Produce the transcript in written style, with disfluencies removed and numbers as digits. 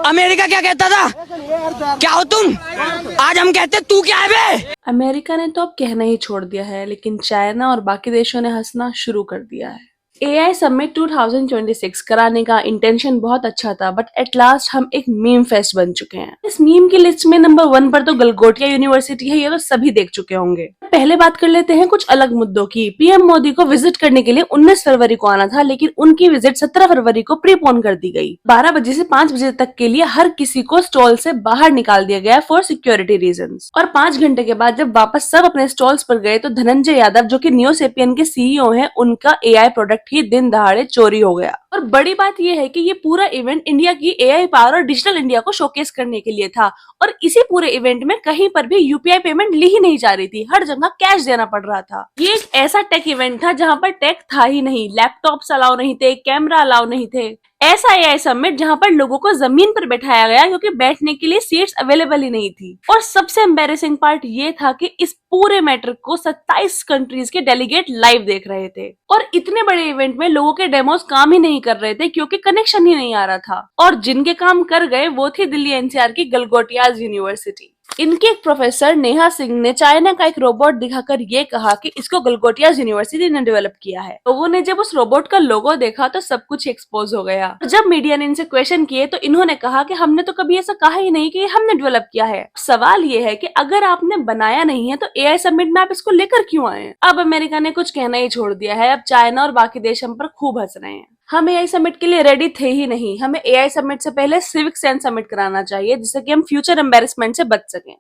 America क्या कहता था? क्या हो तुम? आज हम कहते तू क्या है बे? अमेरिका ने तो अब कहना ही छोड़ दिया है, लेकिन चाइना और बाकी देशों ने हंसना शुरू कर दिया है। एआई समिट 2026 कराने का इंटेंशन बहुत अच्छा था, बट एट लास्ट हम एक मीम फेस्ट बन चुके हैं। इस मीम की लिस्ट में नंबर 1 पर तो गलगोटिया यूनिवर्सिटी है, ये तो सभी देख चुके होंगे। पहले बात कर लेते हैं कुछ अलग मुद्दों की। पीएम मोदी को विजिट करने के लिए 19 फरवरी को आना था, लेकिन उनकी विजिट 17 फरवरी को प्रीपोन कर दी गई। 12 बजे से 5 बजे तक के लिए हर किसी को स्टॉल से बाहर निकाल दिया गया फॉर सिक्योरिटी रीजंस। और 5 घंटे के बाद जब वापस सब अपने स्टॉल्स पर गए तो धनंजय यादव, जो कि नियोसेपियन के सीईओ हैं, उनका एआई प्रोडक्ट ही दिन दहाड़े चोरी हो गया। और बड़ी बात यह है कि ये पूरा इवेंट इंडिया की एआई पावर और डिजिटल इंडिया को शोकेस करने के लिए था। और इसी पूरे इवेंट में कहीं पर भी यूपीआई पेमेंट ली ही नहीं जा रही थी, हर जगह कैश देना पड़ रहा था। ये एक ऐसा टेक इवेंट था जहाँ पर टेक था ही नहीं, लैपटॉप्स अलाउ नहीं थे, कैमरा अलाउ नहीं थे। ऐसा एआई समिट जहाँ पर लोगों को जमीन पर बैठाया गया क्योंकि बैठने के लिए सीट्स अवेलेबल ही नहीं थी। और सबसे एम्बेरेसिंग पार्ट ये था कि इस पूरे मैटर को 27 कंट्रीज के डेलीगेट लाइव देख रहे थे। और इतने बड़े इवेंट में लोगों के डेमोस काम ही नहीं कर रहे थे क्योंकि कनेक्शन ही नहीं आ रहा था। और जिनके काम कर गए वो थी दिल्ली एनसीआर की गलगोटियाज यूनिवर्सिटी। इनके एक प्रोफेसर नेहा सिंह ने चाइना का एक रोबोट दिखाकर ये कहा कि इसको गलगोटियाज यूनिवर्सिटी ने डेवलप किया है। लोगों ने जब उस रोबोट का लोगो देखा तो सब कुछ एक्सपोज हो गया। जब मीडिया ने इनसे क्वेश्चन किए तो इन्होंने कहा कि हमने तो कभी ऐसा कहा ही नहीं कि ये हमने डेवलप किया है। सवाल ये है कि अगर आपने बनाया नहीं है तो एआई समिट में आप इसको लेकर क्यों आए? अब अमेरिका ने कुछ कहना ही छोड़ दिया है। अब चाइना और बाकी देश हम पर खूब हंस रहे हैं। हम एआई समिट के लिए रेडी थे ही नहीं। हमें एआई समिट से पहले सिविक सेंस समिट कराना चाहिए जिससे कि हम फ्यूचर एम्बेरसमेंट से बच सकें।